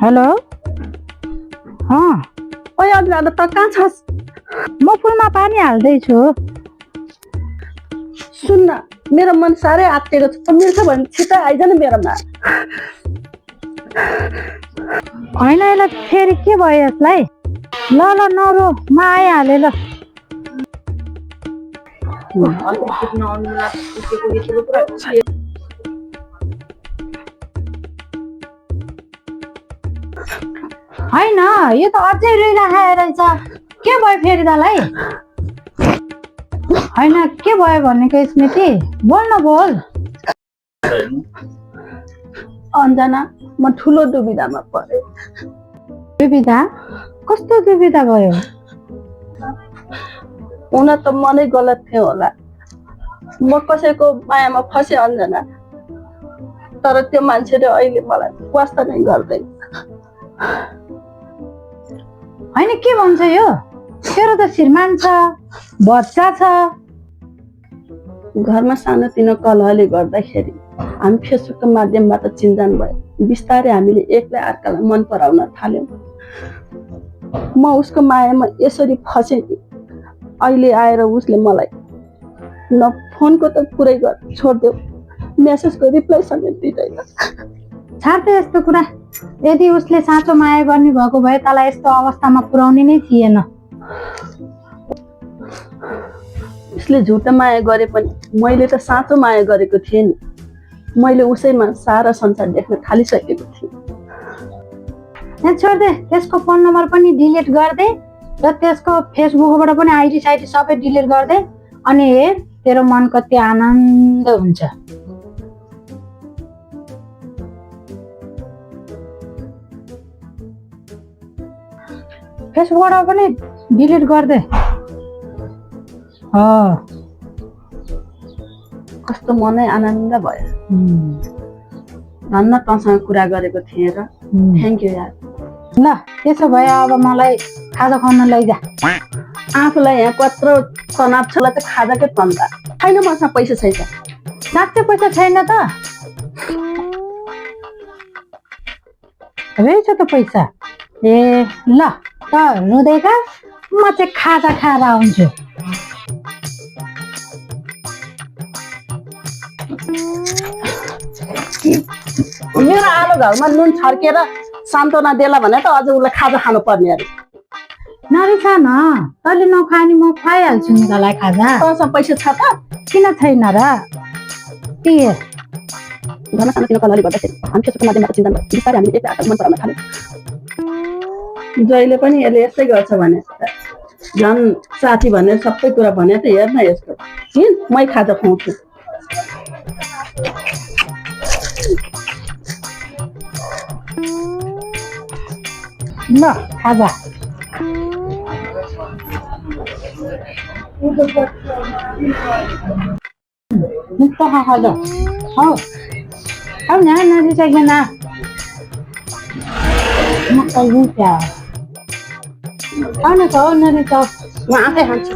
Hello ओए अन्जना त कहाँ छस्? म फुलमा पानी हाल्दैछु। सुन्न, मेरो मन साह्रै आत्तिएको छ। मिल्छ भने छिटो आइज न मेरोमा। होइन होइन, फेरि के भयो यसलाई? ल ल नरो, म आइहालेँ ल। होइन, यो त अझै रुइराखेको रहेछ। के भयो फेरि तँलाई? होइन, के भयो भनेको स्मृति? बोल न बोल। अन्जना, म ठुलो दुविधामा परेँ। दुविधा? कस्तो दुविधा भयो? हुन त मनै गलत थियो होला। म कसैको मायामा फसेँ अन्जना। तर त्यो मान्छेले अहिले मलाई वास्ता नै गर्दैन। होइन, के भन्छ यो? तेरो त श्रीमान छ, बच्चा छ। घरमा सानोतिनो कलहले गर्दाखेरि हामी फेसबुकको माध्यमबाट चिन्जान भयो। बिस्तारै हामीले एकलाई अर्कालाई मन पराउन थाल्यौँ। म उसको मायामा यसरी फसेँ कि अहिले आएर उसले मलाई न फोनको त कुरै गर्न छोडिदेऊ, मेसेजको रिप्लाई समेत दिँदैन। छाड्दै यस्तो कुरा। यदि उसले साँचो माया गर्ने भएको भए तँलाई यस्तो अवस्थामा पुर्याउने नै थिएन। उसले झुटो माया गरे पनि मैले त साँचो माया गरेको थिएँ नि। मैले उसैमा सारा संसार देख्न थालिसकेको थिएँ। छोड्दे, त्यसको फोन नम्बर पनि डिलिट गरिदे र त्यसको फेसबुकबाट पनि आइडी साइडी सबै डिलिट गरिदे। अनि हेर, तेरो मन कति आनन्द हुन्छ। फेसबुकबाट पनि डिलिट गरिदे। कस्तो मनै आनन्द भयो। धन्न तँसँग कुरा गरेको थिएँ र। थ्याङ्क यू यार। ल, त्यसो भए अब मलाई खाजा खुवाउन लैजा। आफूलाई यहाँ कत्रो तनाव छ त खाजाकै तन्दा छैन। मसँग पैसा छैन। साँच्चै पैसा छैन त? रहेछ त पैसा। ए ल, त रुँदैका, म चाहिँ खाजा खाएर आउँछु। मेरो आलो घरमा नुन छर्केर सान्त्वना देला भने त अझ उसलाई खाजा खानु पर्ने अरे। नरिसा न, तैँले नखाने म खुवाइहाल्छु नि तँलाई खाजा। तँसँग पैसा छ त? किन छैन र? के घरमा सानोतिनो कलहले गर्दाखेरि हामी फेसबुकको माध्यमबाट चिन्जान भयो। बिस्तारै हामीले एकलाई अर्कालाई मन पराउन थाल्यौँ। जहिले पनि यसले यस्तै गर्छ भने झन् साथी भनेर सबै कुरा भने त हेर्न यसको। मै खाजा खुवाउँछु। ल खाजा। खाजा खाऊ न, नरिसाइकन। म कहिले खाऊ न, नरिसाऊ। म आफै खान्छु।